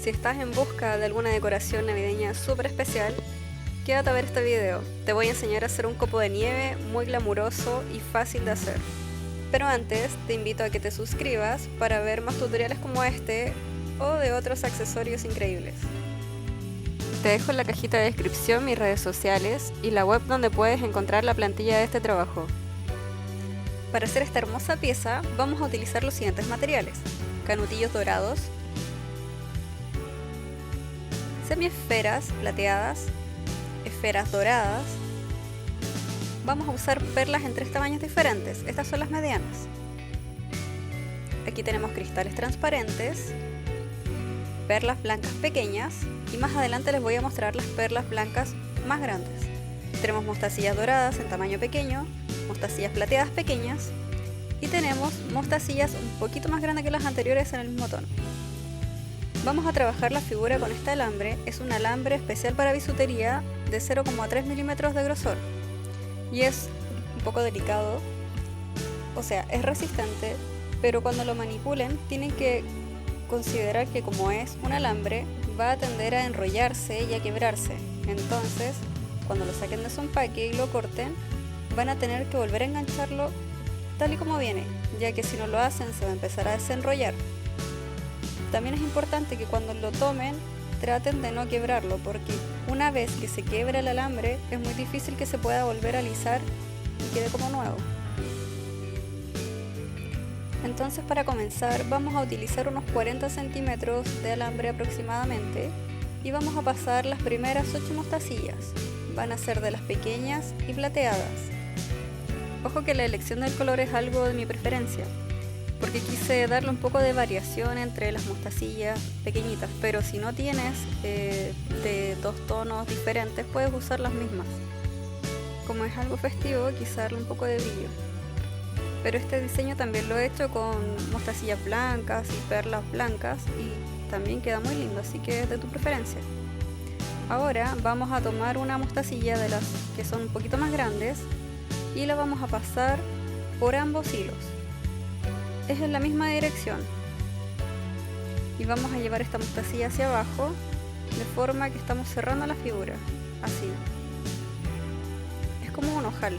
Si estás en busca de alguna decoración navideña súper especial, quédate a ver este video. Te voy a enseñar a hacer un copo de nieve muy glamuroso y fácil de hacer. Pero antes, te invito a que te suscribas para ver más tutoriales como este o de otros accesorios increíbles. Te dejo en la cajita de descripción mis redes sociales y la web donde puedes encontrar la plantilla de este trabajo. Para hacer esta hermosa pieza vamos a utilizar los siguientes materiales: canutillos dorados, semiesferas plateadas, esferas doradas. Vamos a usar perlas en 3 tamaños diferentes, estas son las medianas. Aquí tenemos cristales transparentes, perlas blancas pequeñas y más adelante les voy a mostrar las perlas blancas más grandes. Tenemos mostacillas doradas en tamaño pequeño, mostacillas plateadas pequeñas y tenemos mostacillas un poquito más grandes que las anteriores en el mismo tono. Vamos a trabajar la figura con este alambre. Es un alambre especial para bisutería de 0,3 milímetros de grosor y es un poco delicado, o sea, es resistente, pero cuando lo manipulen tienen que considerar que como es un alambre va a tender a enrollarse y a quebrarse. Entonces, cuando lo saquen de su empaque y lo corten, van a tener que volver a engancharlo tal y como viene, ya que si no lo hacen se va a empezar a desenrollar. También es importante que cuando lo tomen traten de no quebrarlo, porque una vez que se quiebra el alambre es muy difícil que se pueda volver a alisar y quede como nuevo. Entonces, para comenzar vamos a utilizar unos 40 centímetros de alambre aproximadamente y vamos a pasar las primeras 8 mostacillas. Van a ser de las pequeñas y plateadas. Ojo que la elección del color es algo de mi preferencia, porque quise darle un poco de variación entre las mostacillas pequeñitas, pero si no tienes de 2 tonos diferentes puedes usar las mismas. Como es algo festivo, quise darle un poco de brillo. Pero este diseño también lo he hecho con mostacillas blancas y perlas blancas y también queda muy lindo, así que es de tu preferencia. Ahora vamos a tomar una mostacilla de las que son un poquito más grandes y la vamos a pasar por ambos hilos. Es en la misma dirección y vamos a llevar esta mostacilla hacia abajo de forma que estamos cerrando la figura, así. Es como un ojal.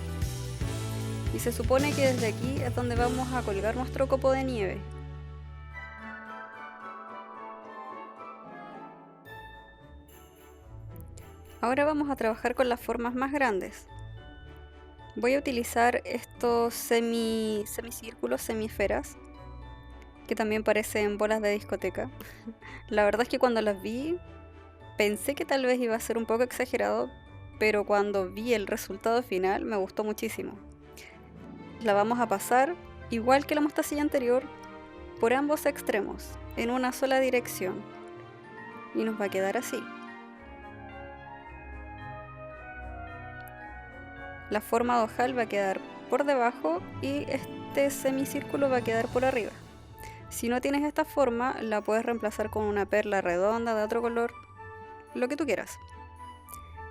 Y se supone que desde aquí es donde vamos a colgar nuestro copo de nieve. Ahora vamos a trabajar con las formas más grandes. Voy a utilizar estos semicírculos, semiesferas, que también parecen bolas de discoteca. La verdad es que cuando las vi pensé que tal vez iba a ser un poco exagerado, pero cuando vi el resultado final me gustó muchísimo. La vamos a pasar, igual que la mostacilla anterior, por ambos extremos, en una sola dirección. Y nos va a quedar así. La forma de ojal va a quedar por debajo y este semicírculo va a quedar por arriba. Si no tienes esta forma, la puedes reemplazar con una perla redonda de otro color, lo que tú quieras.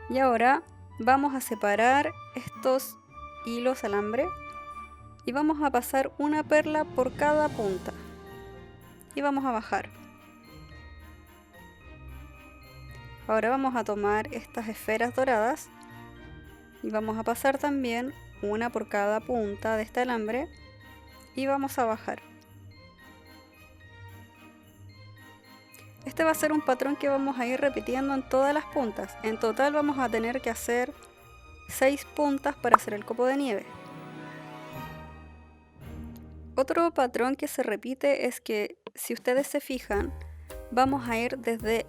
Y ahora vamos a separar estos hilos alambre y vamos a pasar una perla por cada punta y vamos a bajar. Ahora vamos a tomar estas esferas doradas y vamos a pasar también una por cada punta de este alambre y vamos a bajar. Este va a ser un patrón que vamos a ir repitiendo en todas las puntas. En total vamos a tener que hacer 6 puntas para hacer el copo de nieve. Otro patrón que se repite es que, si ustedes se fijan, vamos a ir desde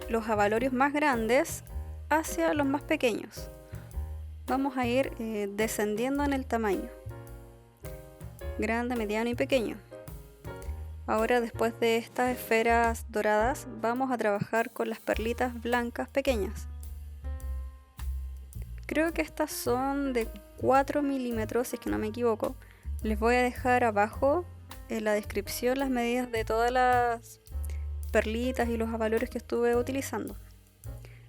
los abalorios más grandes hacia los más pequeños. Vamos a ir descendiendo en el tamaño, grande, mediano y pequeño. Ahora, después de estas esferas doradas, vamos a trabajar con las perlitas blancas pequeñas. Creo que estas son de 4 milímetros, si es que no me equivoco. Les voy a dejar abajo en la descripción las medidas de todas las perlitas y los abalorios que estuve utilizando.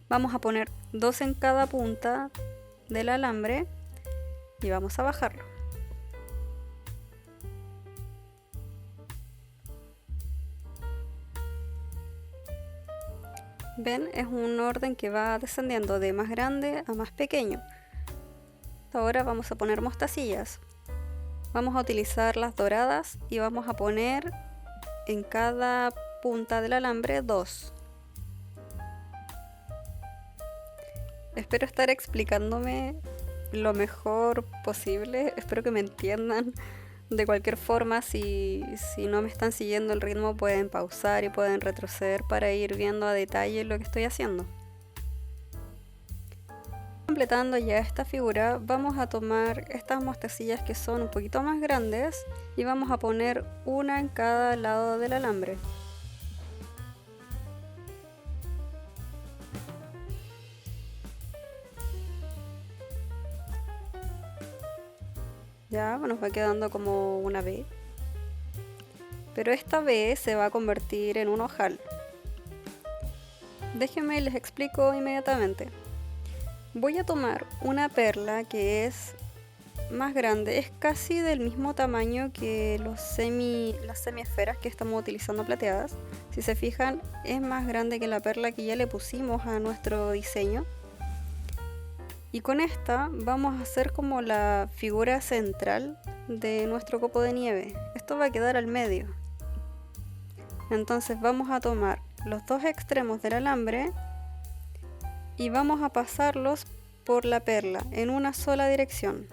Vamos a poner 2 en cada punta del alambre y vamos a bajarlo. ¿Ven? Es un orden que va descendiendo de más grande a más pequeño. Ahora vamos a poner mostacillas. Vamos a utilizar las doradas y vamos a poner en cada punta del alambre 2. Espero estar explicándome lo mejor posible, espero que me entiendan. De cualquier forma, si no me están siguiendo el ritmo, pueden pausar y pueden retroceder para ir viendo a detalle lo que estoy haciendo. Completando ya esta figura, vamos a tomar estas mostacillas que son un poquito más grandes y vamos a poner una en cada lado del alambre. Ya nos va quedando como una V, pero esta V se va a convertir en un ojal. Déjenme les explico inmediatamente. Voy a tomar una perla que es más grande, es casi del mismo tamaño que las semiesferas que estamos utilizando plateadas. Si se fijan, es más grande que la perla que ya le pusimos a nuestro diseño. Y con esta vamos a hacer como la figura central de nuestro copo de nieve. Esto va a quedar al medio. Entonces vamos a tomar los dos extremos del alambre y vamos a pasarlos por la perla en una sola dirección.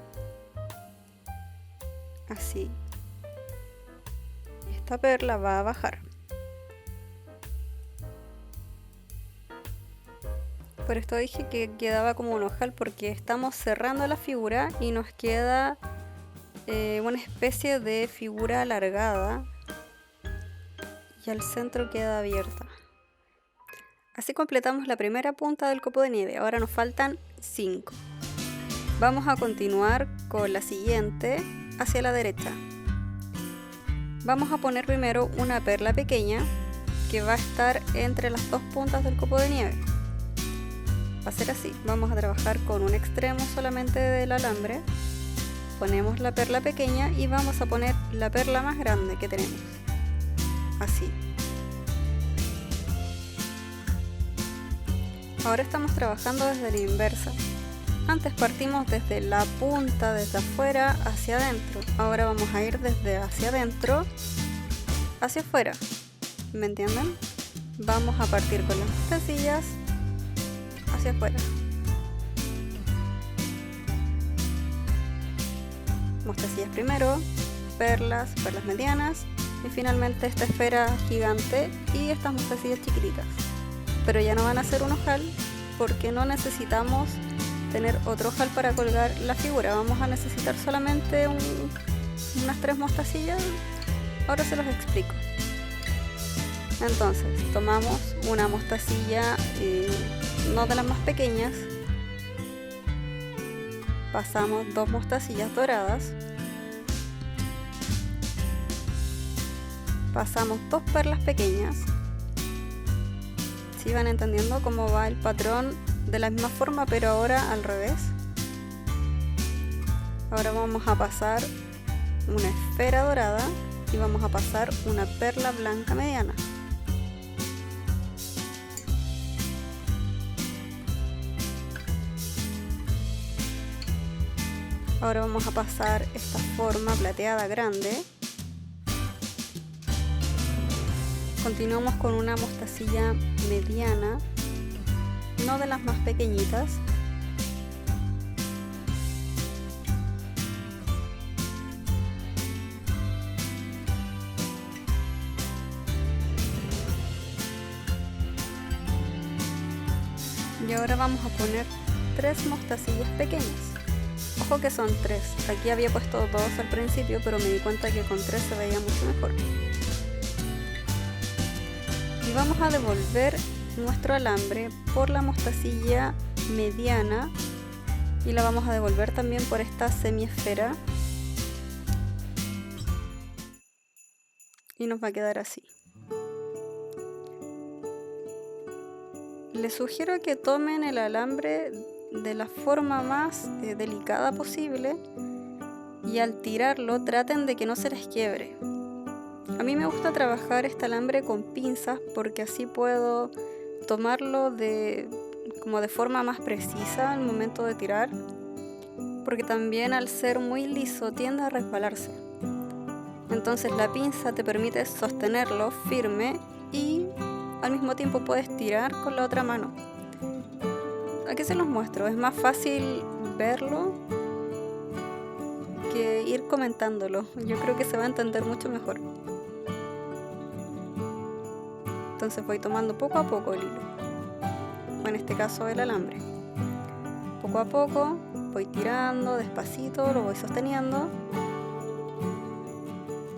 Así. Esta perla va a bajar. Por esto dije que quedaba como un ojal porque estamos cerrando la figura y nos queda una especie de figura alargada y al centro queda abierta. Así completamos la primera punta del copo de nieve. Ahora nos faltan 5. Vamos a continuar con la siguiente hacia la derecha. Vamos a poner primero una perla pequeña que va a estar entre las dos puntas del copo de nieve. Va a ser así, vamos a trabajar con un extremo solamente del alambre, ponemos la perla pequeña y vamos a poner la perla más grande que tenemos, así. Ahora estamos trabajando desde la inversa. Antes partimos desde la punta, desde afuera hacia adentro. Ahora vamos a ir desde hacia adentro hacia afuera. ¿Me entienden? Vamos a partir con las mostacillas hacia afuera. Mostacillas primero, perlas medianas y finalmente esta esfera gigante y estas mostacillas chiquititas. Pero ya no van a ser un ojal porque no necesitamos tener otro ojal para colgar la figura. Vamos a necesitar solamente unas 3 mostacillas. Ahora se los explico. Entonces tomamos una mostacilla no de las más pequeñas, pasamos 2 mostacillas doradas, pasamos 2 perlas pequeñas. ¿Sí van entendiendo cómo va el patrón? De la misma forma, pero ahora al revés. Ahora vamos a pasar una esfera dorada y vamos a pasar una perla blanca mediana. Ahora vamos a pasar esta forma plateada grande. Continuamos con una mostacilla mediana, no de las más pequeñitas. Y ahora vamos a poner 3 mostacillas pequeñas. Ojo que son 3. Aquí había puesto 2 al principio, pero me di cuenta que con 3 se veía mucho mejor. Y vamos a devolver nuestro alambre por la mostacilla mediana y la vamos a devolver también por esta semiesfera y nos va a quedar así. Les sugiero que tomen el alambre de la forma más delicada posible y al tirarlo traten de que no se les quiebre. A mí me gusta trabajar este alambre con pinzas porque así puedo tomarlo como de forma más precisa al momento de tirar, porque también al ser muy liso tiende a resbalarse. Entonces la pinza te permite sostenerlo firme y al mismo tiempo puedes tirar con la otra mano. Aquí se los muestro, es más fácil verlo que ir comentándolo. Yo creo que se va a entender mucho mejor. Entonces voy tomando poco a poco el hilo, o en este caso el alambre. Poco a poco voy tirando despacito, lo voy sosteniendo,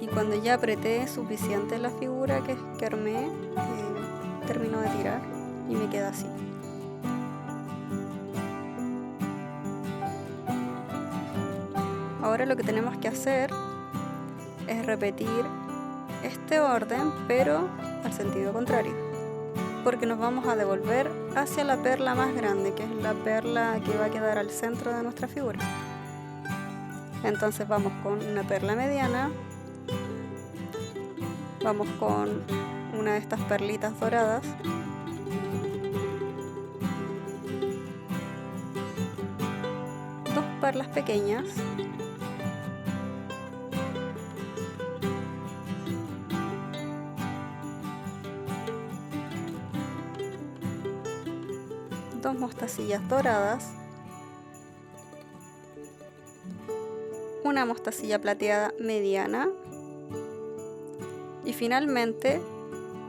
y cuando ya apreté suficiente la figura que armé, termino de tirar y me queda así. Ahora lo que tenemos que hacer es repetir este orden, pero al sentido contrario, porque nos vamos a devolver hacia la perla más grande, que es la perla que va a quedar al centro de nuestra figura. Entonces vamos con una perla mediana, vamos con una de estas perlitas doradas, dos perlas pequeñas, dos mostacillas doradas, una mostacilla plateada mediana y finalmente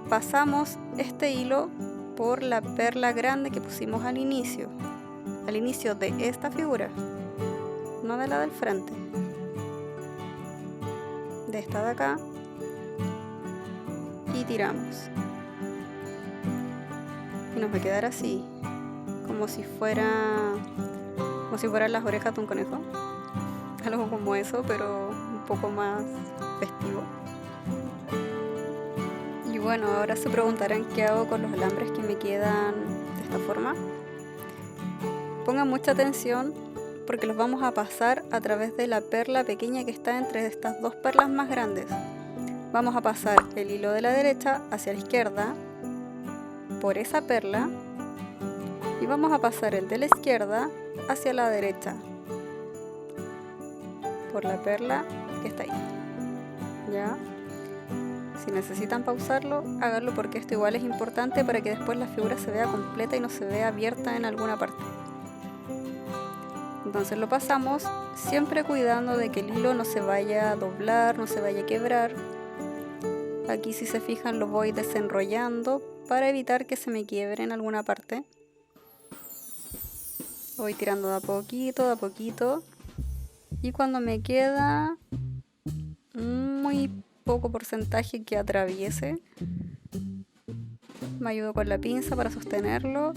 pasamos este hilo por la perla grande que pusimos al inicio de esta figura, no de la del frente, de esta de acá, y tiramos y nos va a quedar así, como si fueran las orejas de un conejo, algo como eso, pero un poco más festivo. Y bueno, ahora se preguntarán qué hago con los alambres que me quedan de esta forma. Pongan mucha atención porque los vamos a pasar a través de la perla pequeña que está entre estas dos perlas más grandes. Vamos a pasar el hilo de la derecha hacia la izquierda por esa perla y vamos a pasar el de la izquierda hacia la derecha por la perla que está ahí. ¿Ya? Si necesitan pausarlo, háganlo porque esto igual es importante para que después la figura se vea completa y no se vea abierta en alguna parte. Entonces lo pasamos siempre cuidando de que el hilo no se vaya a doblar, no se vaya a quebrar. Aquí, si se fijan, lo voy desenrollando para evitar que se me quiebre en alguna parte. Voy tirando de a poquito, y cuando me queda muy poco porcentaje que atraviese, me ayudo con la pinza para sostenerlo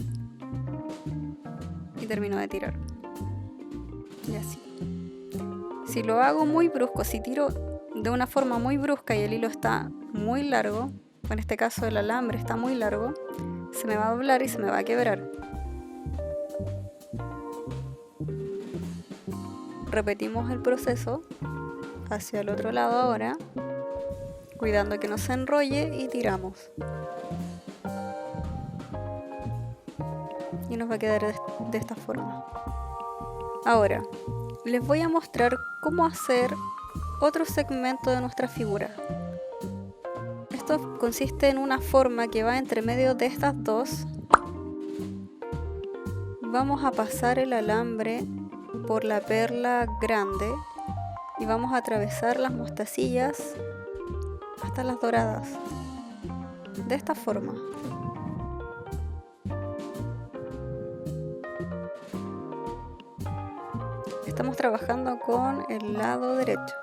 y termino de tirar. Y así. Si lo hago muy brusco, si tiro de una forma muy brusca y el hilo está muy largo, en este caso el alambre está muy largo, se me va a doblar y se me va a quebrar. Repetimos el proceso hacia el otro lado ahora, cuidando que no se enrolle, y tiramos. Y nos va a quedar de esta forma. Ahora, les voy a mostrar cómo hacer otro segmento de nuestra figura. Esto consiste en una forma que va entre medio de estas dos. Vamos a pasar el alambre por la perla grande y vamos a atravesar las mostacillas hasta las doradas, de esta forma. Estamos trabajando con el lado derecho,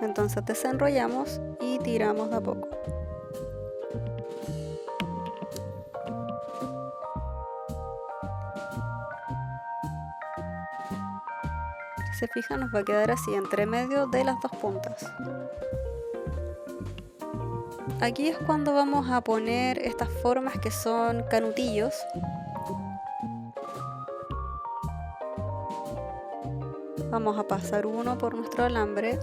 entonces desenrollamos y tiramos de a poco. Si se fijan, nos va a quedar así entre medio de las dos puntas. Aquí es cuando vamos a poner estas formas que son canutillos. Vamos a pasar uno por nuestro alambre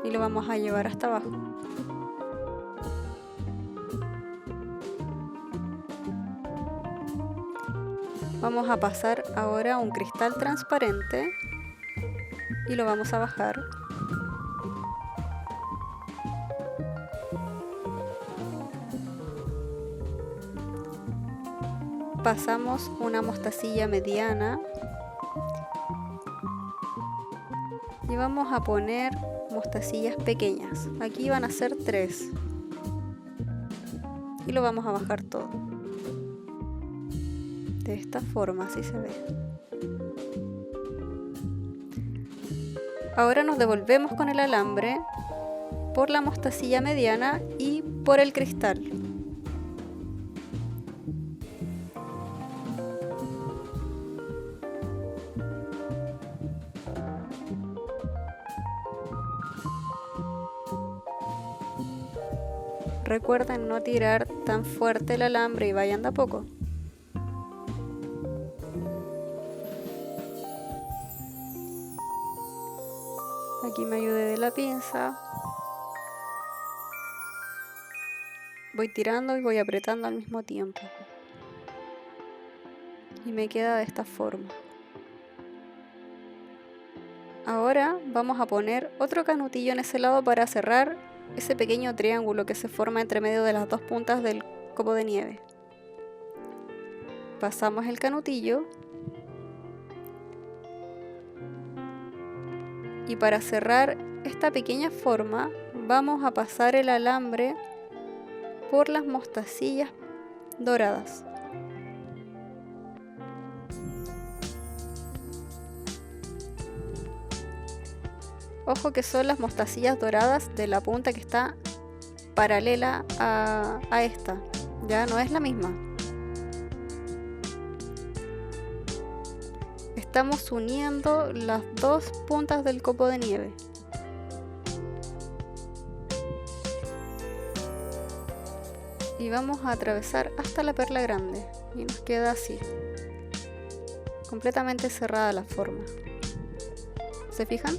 y lo vamos a llevar hasta abajo. Vamos a pasar ahora un cristal transparente y lo vamos a bajar. Pasamos una mostacilla mediana y vamos a poner mostacillas pequeñas. Aquí van a ser 3 y lo vamos a bajar todo de esta forma, así se ve. Ahora nos devolvemos con el alambre por la mostacilla mediana y por el cristal. Recuerden no tirar tan fuerte el alambre y vayan de a poco. Aquí me ayudé de la pinza. Voy tirando y voy apretando al mismo tiempo. Y me queda de esta forma. Ahora vamos a poner otro canutillo en ese lado para cerrar ese pequeño triángulo que se forma entre medio de las dos puntas del copo de nieve. Pasamos el canutillo y para cerrar esta pequeña forma vamos a pasar el alambre por las mostacillas doradas. Ojo que son las mostacillas doradas de la punta que está paralela a esta, ya no es la misma. Estamos uniendo las dos puntas del copo de nieve. Y vamos a atravesar hasta la perla grande y nos queda así, completamente cerrada la forma. ¿Se fijan?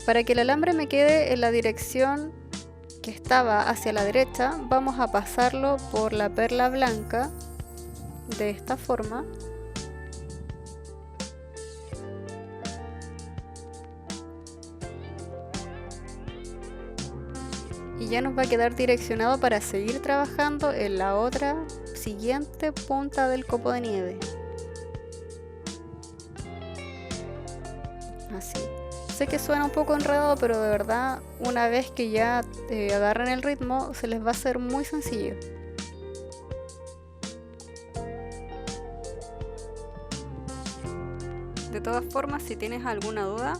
Para que el alambre me quede en la dirección que estaba hacia la derecha, vamos a pasarlo por la perla blanca de esta forma. Y ya nos va a quedar direccionado para seguir trabajando en la otra siguiente punta del copo de nieve. Así. Sé que suena un poco enredado, pero de verdad una vez que ya agarren el ritmo se les va a hacer muy sencillo. De todas formas, si tienes alguna duda,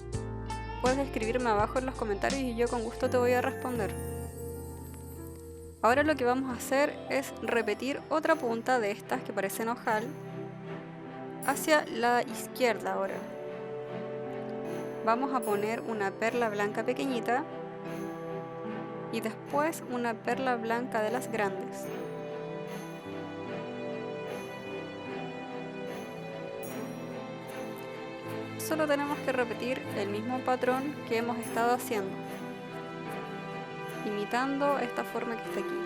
puedes escribirme abajo en los comentarios y yo con gusto te voy a responder. Ahora lo que vamos a hacer es repetir otra punta de estas que parecen ojal hacia la izquierda ahora. Vamos a poner una perla blanca pequeñita y después una perla blanca de las grandes. Solo tenemos que repetir el mismo patrón que hemos estado haciendo, imitando esta forma que está aquí.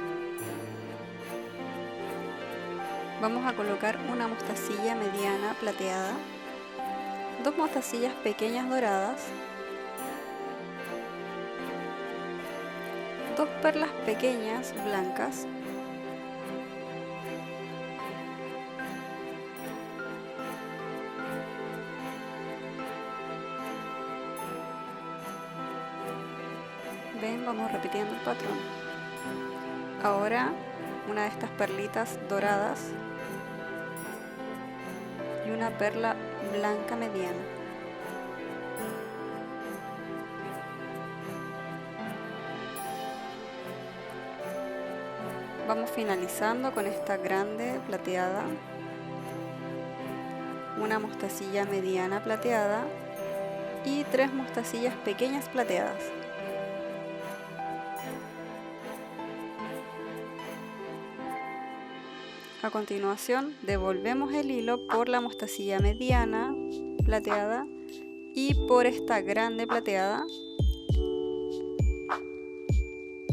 Vamos a colocar una mostacilla mediana plateada, dos mostacillas pequeñas doradas, dos perlas pequeñas blancas, ven, vamos repitiendo el patrón. Ahora una de estas perlitas doradas y una perla blanca mediana. Vamos finalizando con esta grande plateada, una mostacilla mediana plateada y tres mostacillas pequeñas plateadas. A continuación devolvemos el hilo por la mostacilla mediana plateada y por esta grande plateada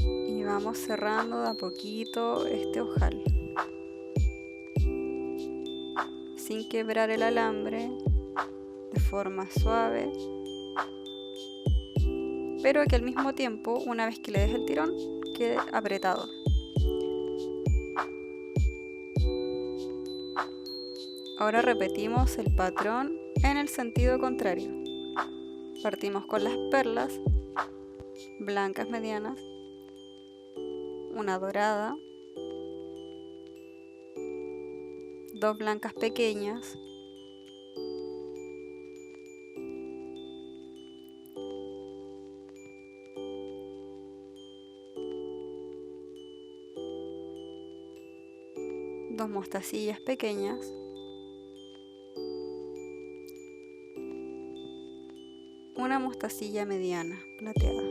y vamos cerrando de a poquito este ojal, sin quebrar el alambre, de forma suave, pero que al mismo tiempo, una vez que le des el tirón, quede apretado. Ahora repetimos el patrón en el sentido contrario. Partimos con las perlas blancas medianas, una dorada, dos blancas pequeñas, dos mostacillas pequeñas, una mostacilla mediana plateada.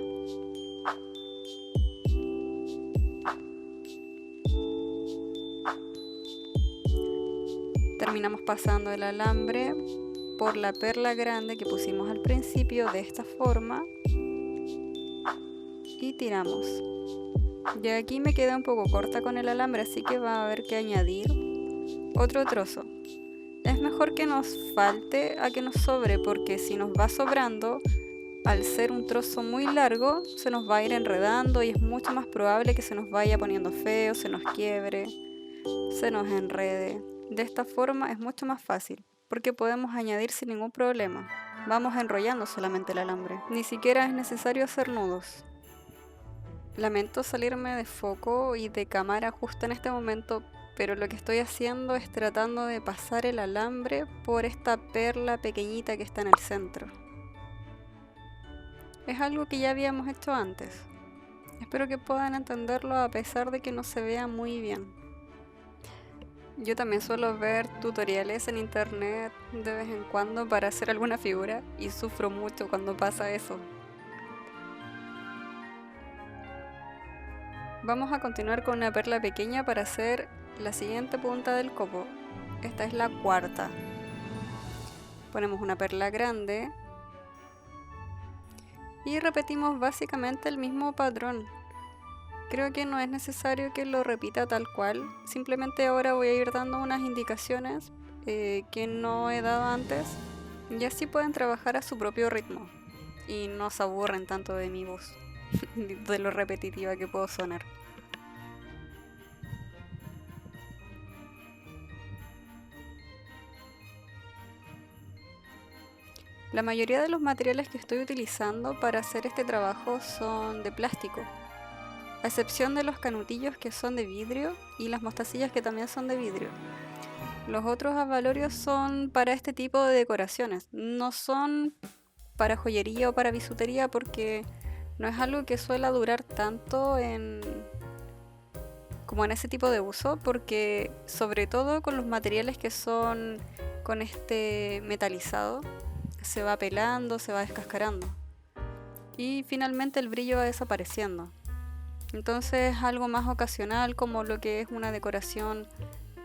Terminamos pasando el alambre por la perla grande que pusimos al principio de esta forma y tiramos. Ya aquí me queda un poco corta con el alambre, así que va a haber que añadir otro trozo. Es mejor que nos falte a que nos sobre, porque si nos va sobrando, al ser un trozo muy largo, se nos va a ir enredando y es mucho más probable que se nos vaya poniendo feo, se nos quiebre, se nos enrede. De esta forma es mucho más fácil, porque podemos añadir sin ningún problema. Vamos enrollando solamente el alambre. Ni siquiera es necesario hacer nudos. Lamento salirme de foco y de cámara justo en este momento, pero lo que estoy haciendo es tratando de pasar el alambre por esta perla pequeñita que está en el centro. Es algo que ya habíamos hecho antes. Espero que puedan entenderlo a pesar de que no se vea muy bien. Yo también suelo ver tutoriales en internet de vez en cuando para hacer alguna figura y sufro mucho cuando pasa eso. Vamos a continuar con una perla pequeña para hacer la siguiente punta del copo. Esta es la cuarta. Ponemos una perla grande y repetimos básicamente el mismo patrón. Creo que no es necesario que lo repita tal cual, simplemente ahora voy a ir dando unas indicaciones que no he dado antes y así pueden trabajar a su propio ritmo y no se aburren tanto de mi voz, de lo repetitiva que puedo sonar. La mayoría de los materiales que estoy utilizando para hacer este trabajo son de plástico, a excepción de los canutillos que son de vidrio y las mostacillas que también son de vidrio. Los otros abalorios son para este tipo de decoraciones, no son para joyería o para bisutería porque no es algo que suele durar tanto como en ese tipo de uso, porque sobre todo con los materiales que son con este metalizado, se va pelando, se va descascarando y finalmente el brillo va desapareciendo. Entonces es algo más ocasional, como lo que es una decoración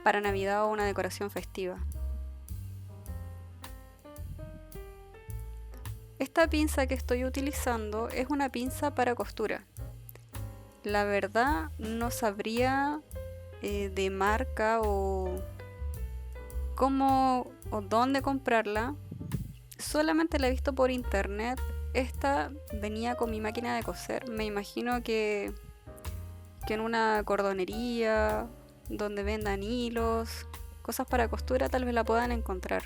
para Navidad o una decoración festiva. Esta pinza que estoy utilizando es una pinza para costura. La verdad no sabría de marca o cómo o dónde comprarla. Solamente la he visto por internet. Esta venía con mi máquina de coser. Me imagino que en una cordonería donde vendan hilos, cosas para costura, tal vez la puedan encontrar.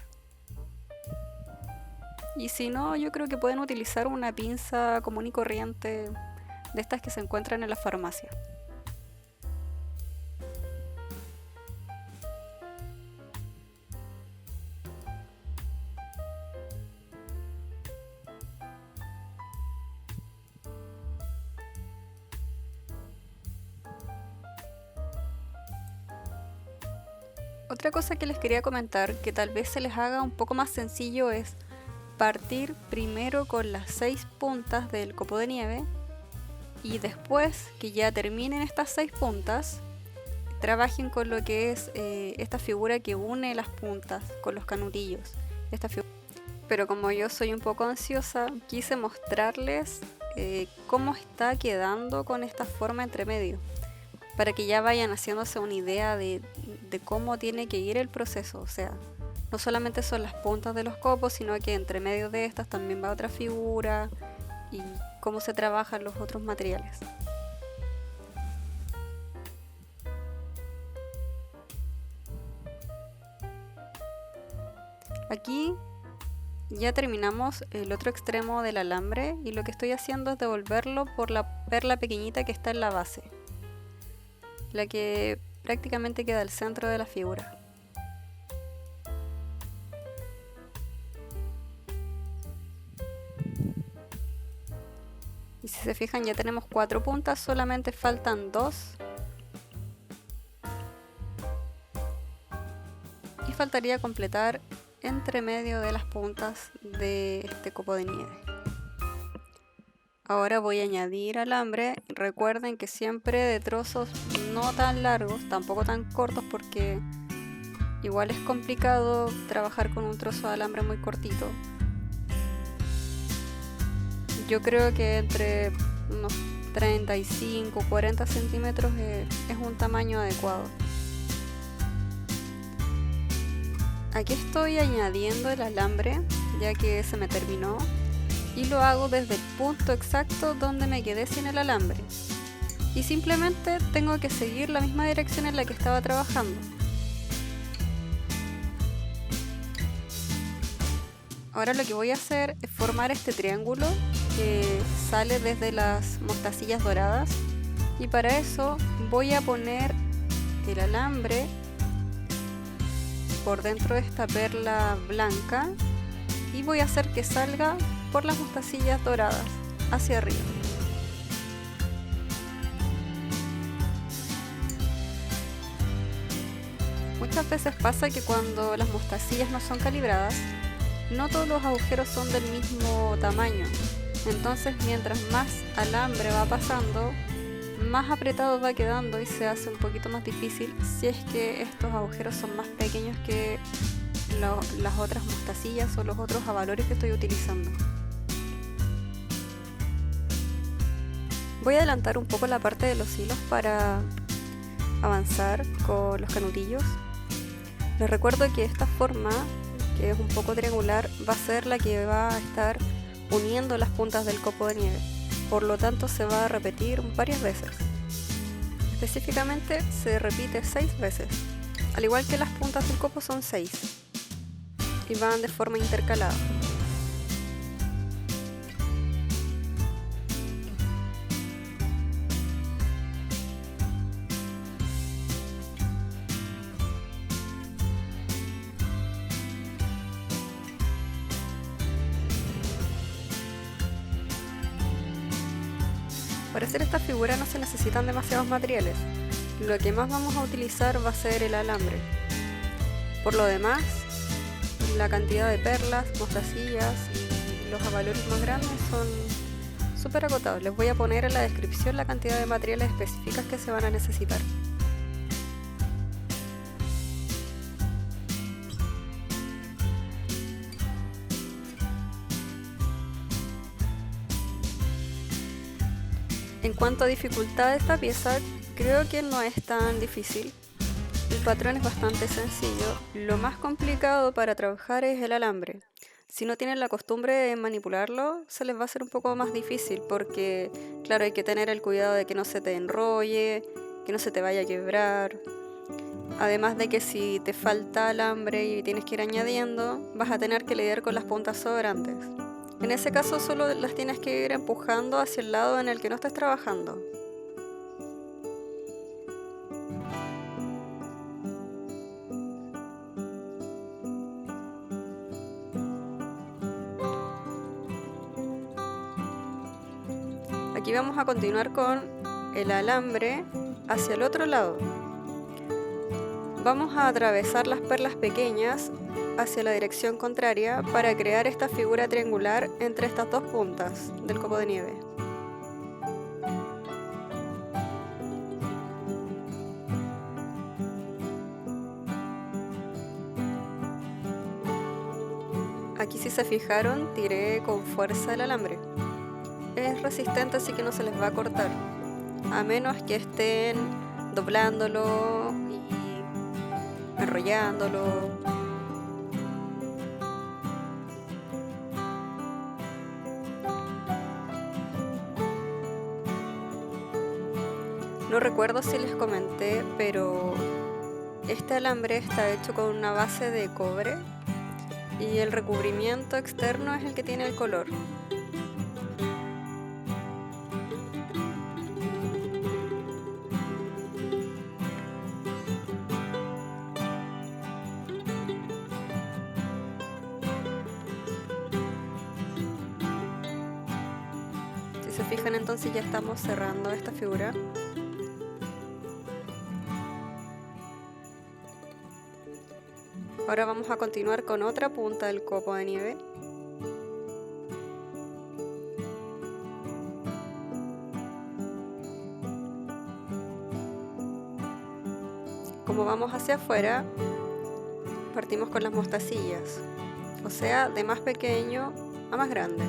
Y si no, yo creo que pueden utilizar una pinza común y corriente de estas que se encuentran en la farmacia. Otra cosa que les quería comentar, que tal vez se les haga un poco más sencillo, es partir primero con las 6 puntas del copo de nieve y después que ya terminen estas 6 puntas, trabajen con lo que es esta figura que une las puntas con los canutillos. Pero como yo soy un poco ansiosa, quise mostrarles cómo está quedando con esta forma entre medio, para que ya vayan haciéndose una idea de cómo tiene que ir el proceso. O sea, no solamente son las puntas de los copos, sino que entre medio de estas también va otra figura y cómo se trabajan los otros materiales. Aquí ya terminamos el otro extremo del alambre y lo que estoy haciendo es devolverlo por la perla pequeñita que está en la base, la que prácticamente queda al centro de la figura. Y si se fijan, ya tenemos 4 puntas, solamente faltan 2. Y faltaría completar entre medio de las puntas de este copo de nieve. Ahora voy a añadir alambre. Recuerden que siempre de trozos no tan largos, tampoco tan cortos, porque igual es complicado trabajar con un trozo de alambre muy cortito. Yo creo que entre unos 35 o 40 centímetros es un tamaño adecuado. Aquí estoy añadiendo el alambre, ya que se me terminó, y lo hago desde el punto exacto donde me quedé sin el alambre. Y simplemente tengo que seguir la misma dirección en la que estaba trabajando. Ahora lo que voy a hacer es formar este triángulo que sale desde las mostacillas doradas, y para eso voy a poner el alambre por dentro de esta perla blanca y voy a hacer que salga por las mostacillas doradas hacia arriba. Muchas veces pasa que cuando las mostacillas no son calibradas, no todos los agujeros son del mismo tamaño. Entonces, mientras más alambre va pasando, más apretado va quedando y se hace un poquito más difícil si es que estos agujeros son más pequeños que las otras mostacillas o los otros abalorios que estoy utilizando. Voy a adelantar un poco la parte de los hilos para avanzar con los canutillos. Les recuerdo que esta forma, que es un poco triangular, va a ser la que va a estar uniendo las puntas del copo de nieve. Por lo tanto, se va a repetir varias veces. Específicamente se repite 6 veces. Al igual que las puntas del copo son 6 y van de forma intercalada. Para hacer esta figura no se necesitan demasiados materiales. Lo que más vamos a utilizar va a ser el alambre. Por lo demás, la cantidad de perlas, mostacillas y los abalorios más grandes son súper acotados. Les voy a poner en la descripción la cantidad de materiales específicas que se van a necesitar. En cuanto a dificultad de esta pieza, creo que no es tan difícil. El patrón es bastante sencillo. Lo más complicado para trabajar es el alambre. Si no tienen la costumbre de manipularlo, se les va a hacer un poco más difícil porque, claro, hay que tener el cuidado de que no se te enrolle, que no se te vaya a quebrar. Además de que si te falta alambre y tienes que ir añadiendo, vas a tener que lidiar con las puntas sobrantes. En ese caso solo las tienes que ir empujando hacia el lado en el que no estés trabajando. Aquí vamos a continuar con el alambre hacia el otro lado. Vamos a atravesar las perlas pequeñas hacia la dirección contraria para crear esta figura triangular entre estas dos puntas del copo de nieve. Aquí, si se fijaron, tiré con fuerza el alambre. es resistente, así que no se les va a cortar, a menos que estén doblándolo y enrollándolo. No recuerdo si les comenté, pero este alambre está hecho con una base de cobre y el recubrimiento externo es el que tiene el color. Si se fijan, entonces ya estamos cerrando esta figura. Ahora vamos a continuar con otra punta del copo de nieve. Como vamos hacia afuera, partimos con las mostacillas, o sea, de más pequeño a más grande.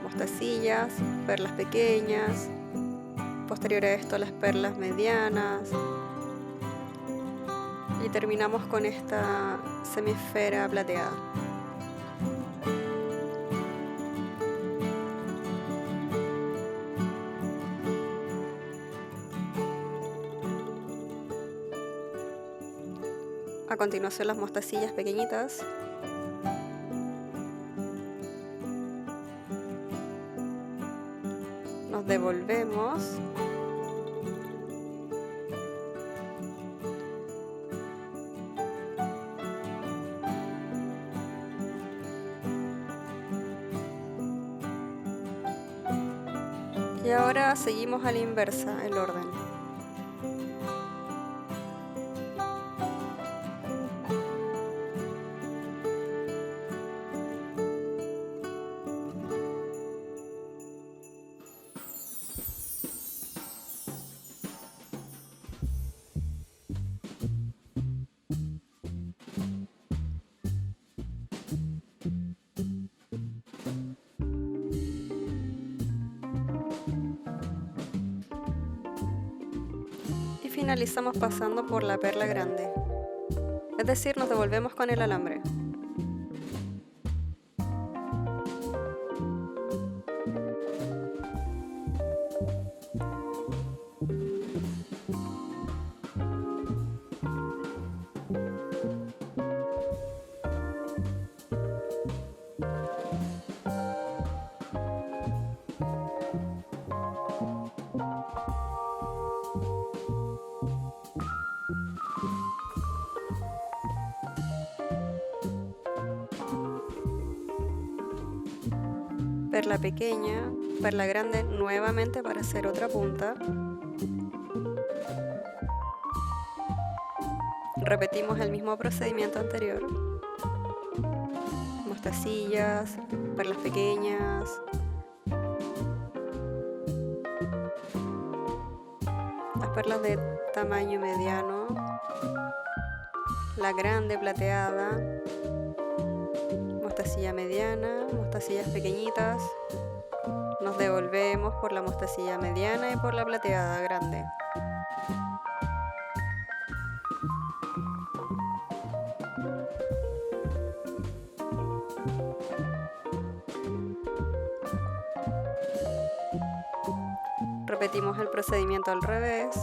Mostacillas, perlas pequeñas, posterior a esto las perlas medianas, y terminamos con esta semiesfera plateada. A continuación las mostacillas pequeñitas. Nos devolvemos. Y ahora seguimos a la inversa el orden. Finalizamos pasando por la perla grande, es decir, nos devolvemos con el alambre. Perla pequeña, perla grande nuevamente para hacer otra punta. Repetimos el mismo procedimiento anterior. Mostacillas, perlas pequeñas. Las perlas de tamaño mediano. La grande plateada. Mostacilla mediana, mostacillas pequeñitas, nos devolvemos por la mostacilla mediana y por la plateada grande. Repetimos el procedimiento al revés.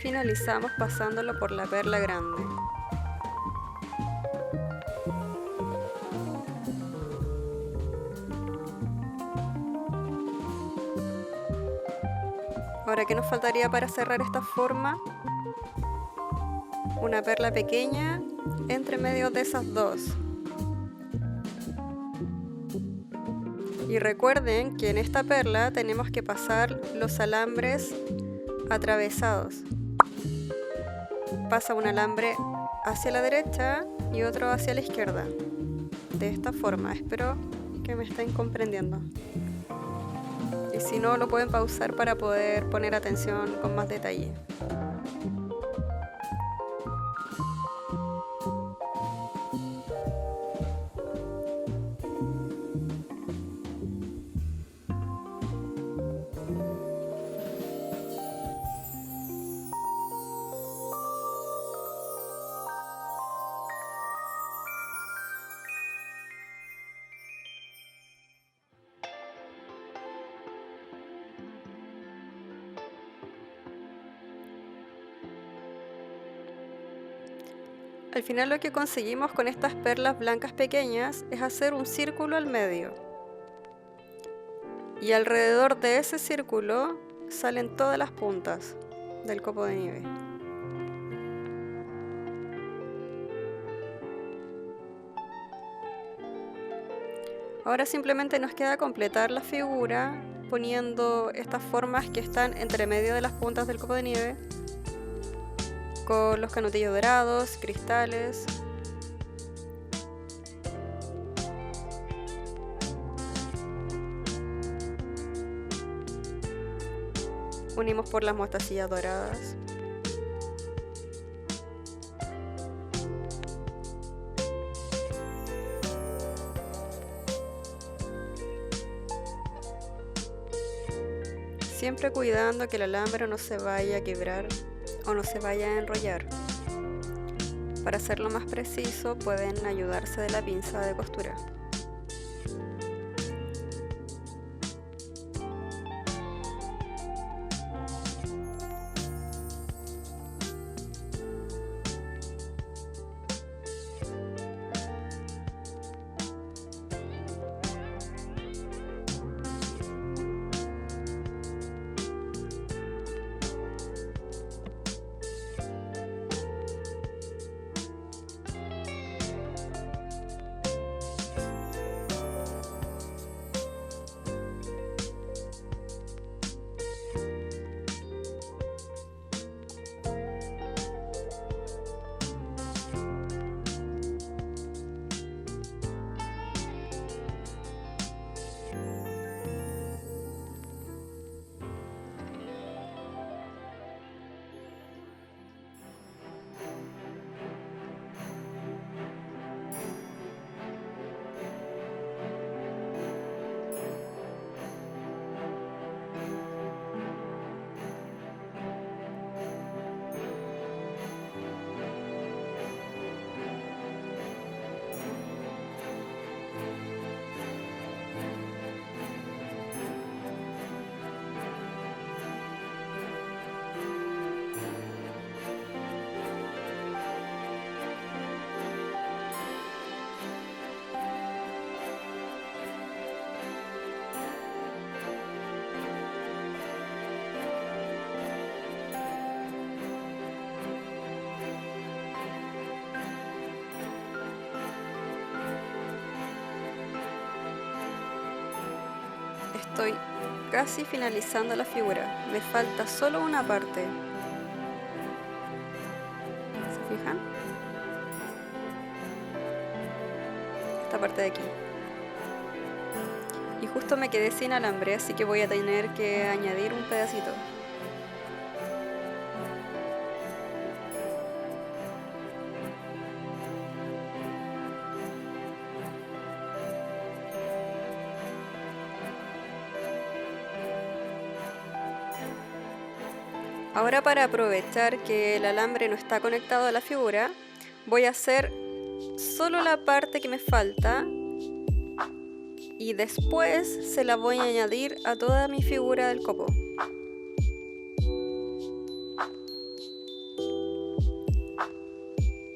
Finalizamos pasándolo por la perla grande. Ahora, ¿qué nos faltaría para cerrar esta forma? Una perla pequeña entre medio de esas dos. Y recuerden que en esta perla tenemos que pasar los alambres atravesados. Pasa un alambre hacia la derecha y otro hacia la izquierda. de esta forma. Espero que me estén comprendiendo. Y si no, lo pueden pausar para poder poner atención con más detalle. Al final lo que conseguimos con estas perlas blancas pequeñas es hacer un círculo al medio. Y alrededor de ese círculo salen todas las puntas del copo de nieve. Ahora simplemente nos queda completar la figura poniendo estas formas que están entre medio de las puntas del copo de nieve con los canutillos dorados, cristales. Unimos por las mostacillas doradas. Siempre cuidando que el alambre no se vaya a quebrar o no se vaya a enrollar. Para hacerlo más preciso pueden ayudarse de la pinza de costura. Estoy casi finalizando la figura, me falta solo una parte. ¿Se fijan? Esta parte de aquí. Y justo me quedé sin alambre, así que voy a tener que añadir un pedacito. Ahora, para aprovechar que el alambre no está conectado a la figura, voy a hacer solo la parte que me falta y después se la voy a añadir a toda mi figura del copo.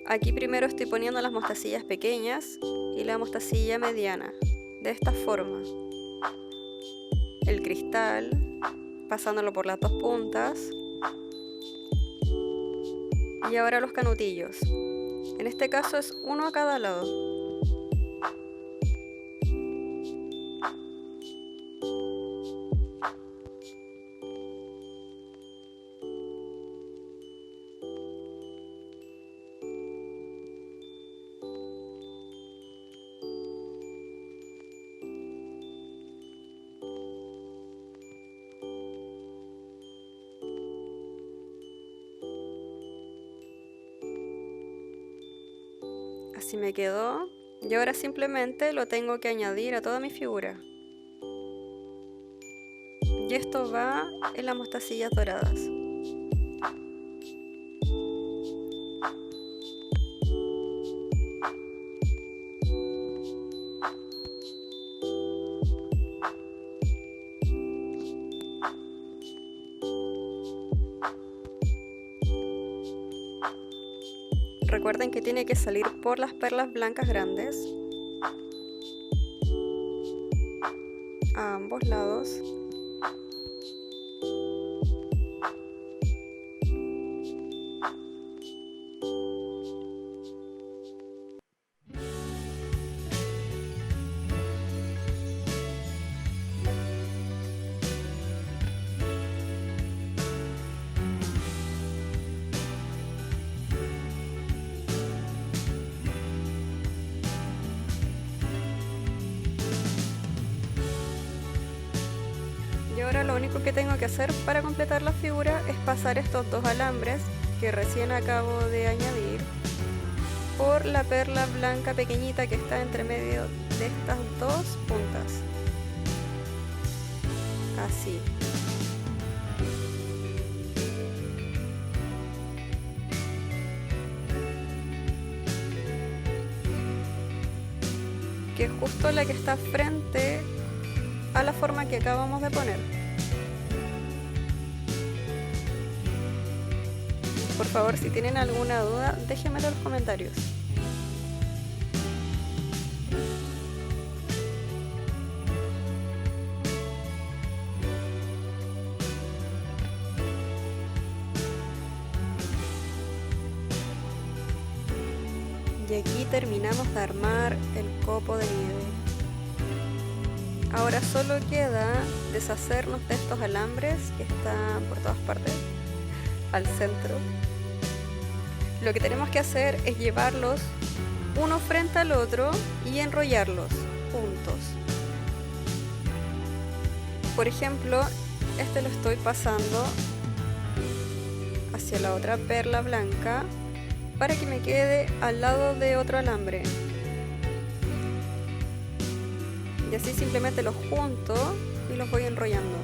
Aquí primero estoy poniendo las mostacillas pequeñas y la mostacilla mediana, de esta forma. El cristal, pasándolo por las dos puntas. Y ahora los canutillos. En este caso es uno a cada lado. Así me quedó. Y ahora simplemente lo tengo que añadir a toda mi figura. Y esto va en las mostacillas doradas. Recuerden que tiene que salir por las perlas blancas grandes a ambos lados. Y ahora lo único que tengo que hacer para completar la figura es pasar estos dos alambres que recién acabo de añadir por la perla blanca pequeñita que está entre medio de estas dos puntas. Así. Que es justo la que está frente a la forma que acabamos de poner. Por favor, si tienen alguna duda, déjenmelo en los comentarios. Y aquí terminamos de armar el copo de nieve. Ahora solo queda deshacernos de estos alambres que están por todas partes, al centro. Lo que tenemos que hacer es llevarlos uno frente al otro y enrollarlos juntos. Por ejemplo, este lo estoy pasando hacia la otra perla blanca para que me quede al lado de otro alambre. Y así simplemente los junto y los voy enrollando.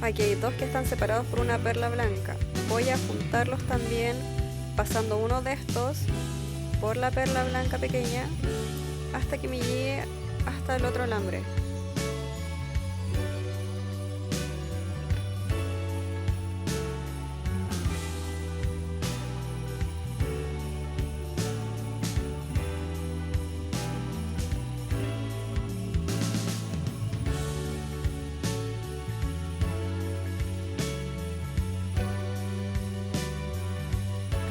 Aquí hay dos que están separados por una perla blanca. Voy a juntarlos también pasando uno de estos por la perla blanca pequeña hasta que me llegue hasta el otro alambre.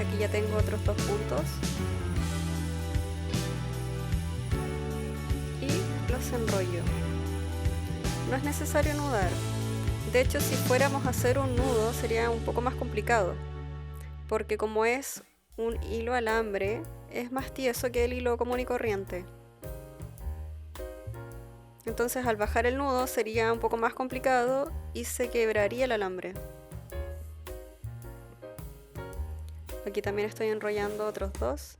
Aquí ya tengo otros dos puntos y los enrollo. No es necesario nudar. De hecho, si fuéramos a hacer un nudo sería un poco más complicado, porque como es un hilo alambre, es más tieso que el hilo común y corriente. Entonces al bajar el nudo sería un poco más complicado y se quebraría el alambre. Aquí también estoy enrollando otros dos.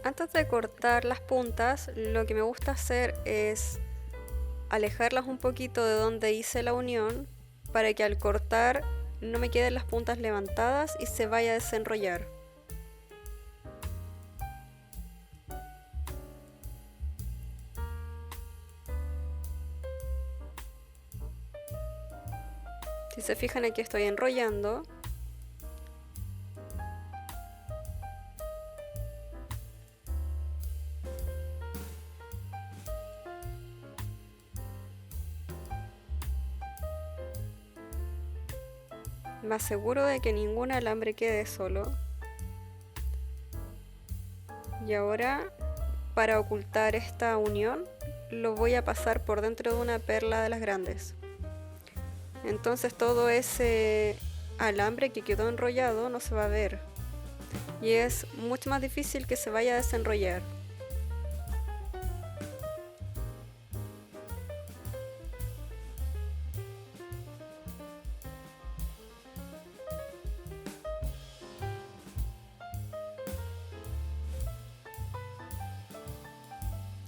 Antes de cortar las puntas, lo que me gusta hacer es alejarlas un poquito de donde hice la unión para que al cortar no me queden las puntas levantadas y se vaya a desenrollar. Si se fijan, aquí estoy enrollando. Me aseguro de que ningún alambre quede solo. Y ahora, para ocultar esta unión, lo voy a pasar por dentro de una perla de las grandes. Entonces todo ese alambre que quedó enrollado no se va a ver y es mucho más difícil que se vaya a desenrollar.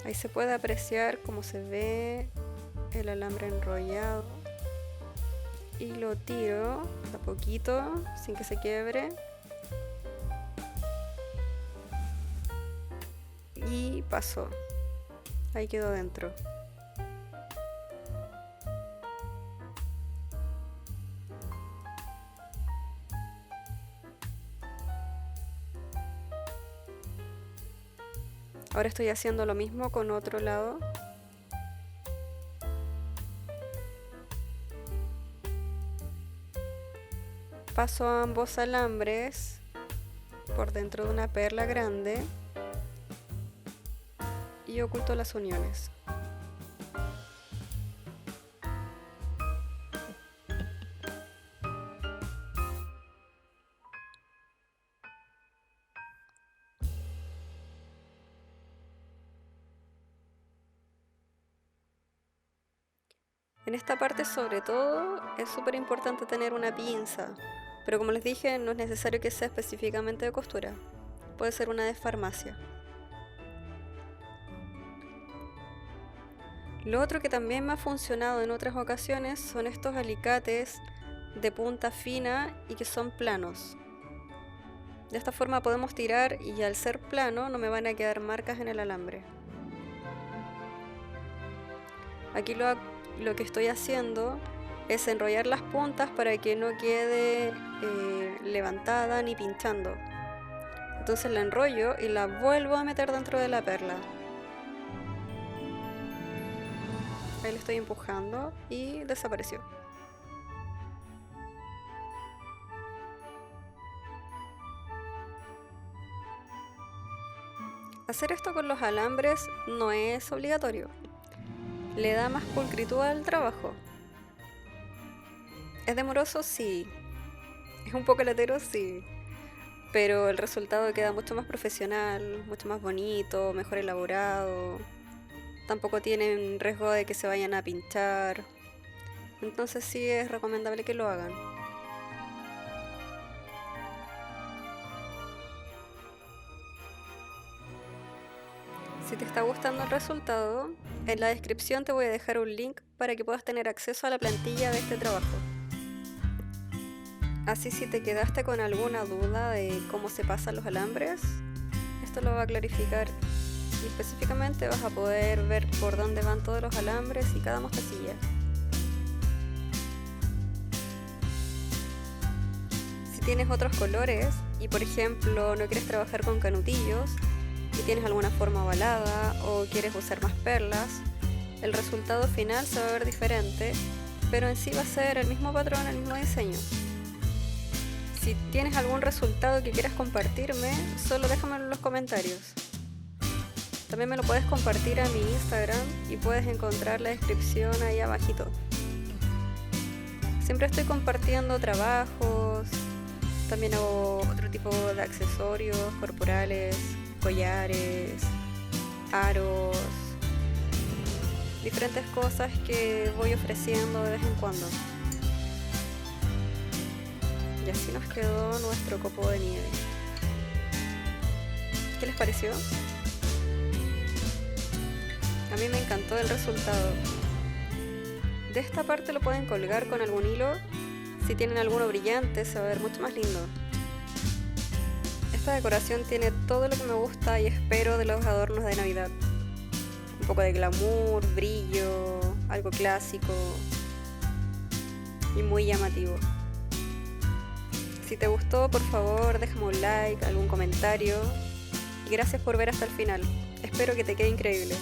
Ahí se puede apreciar cómo se ve el alambre enrollado y lo tiro de a poquito sin que se quiebre y pasó. Ahí quedó dentro. Ahora estoy haciendo lo mismo con otro lado. Paso ambos alambres por dentro de una perla grande y oculto las uniones. En esta parte sobre todo es súper importante tener una pinza, pero como les dije no es necesario que sea específicamente de costura, puede ser una de farmacia. Lo otro que también me ha funcionado en otras ocasiones son estos alicates de punta fina y que son planos. De esta forma podemos tirar y al ser plano no me van a quedar marcas en el alambre. Aquí lo que estoy haciendo es enrollar las puntas para que no quede levantada ni pinchando. Entonces la enrollo y la vuelvo a meter dentro de la perla. Ahí le estoy empujando y desapareció. Hacer esto con los alambres no es obligatorio. Le da más pulcritud al trabajo. ¿Es demoroso? Sí. ¿Es un poco latero? Sí. Pero el resultado queda mucho más profesional, mucho más bonito, mejor elaborado. Tampoco tienen riesgo de que se vayan a pinchar. Entonces sí es recomendable que lo hagan. Si te está gustando el resultado, en la descripción te voy a dejar un link para que puedas tener acceso a la plantilla de este trabajo. Así si te quedaste con alguna duda de cómo se pasan los alambres, esto lo va a clarificar y específicamente vas a poder ver por dónde van todos los alambres y cada mostacilla. Si tienes otros colores y por ejemplo no quieres trabajar con canutillos y tienes alguna forma ovalada o quieres usar más perlas, el resultado final se va a ver diferente, pero en sí va a ser el mismo patrón, el mismo diseño. Si tienes algún resultado que quieras compartirme, solo déjamelo en los comentarios. También me lo puedes compartir a mi Instagram y puedes encontrar la descripción ahí abajito. Siempre estoy compartiendo trabajos, también hago otro tipo de accesorios corporales, collares, aros, diferentes cosas que voy ofreciendo de vez en cuando. Y así nos quedó nuestro copo de nieve. ¿Qué les pareció? A mí me encantó el resultado. De esta parte lo pueden colgar con algún hilo. Si tienen alguno brillante se va a ver mucho más lindo. Esta decoración tiene todo lo que me gusta y espero de los adornos de Navidad. Un poco de glamour, brillo, algo clásico y muy llamativo. Si te gustó, por favor, déjame un like, algún comentario y gracias por ver hasta el final. Espero que te quede increíble.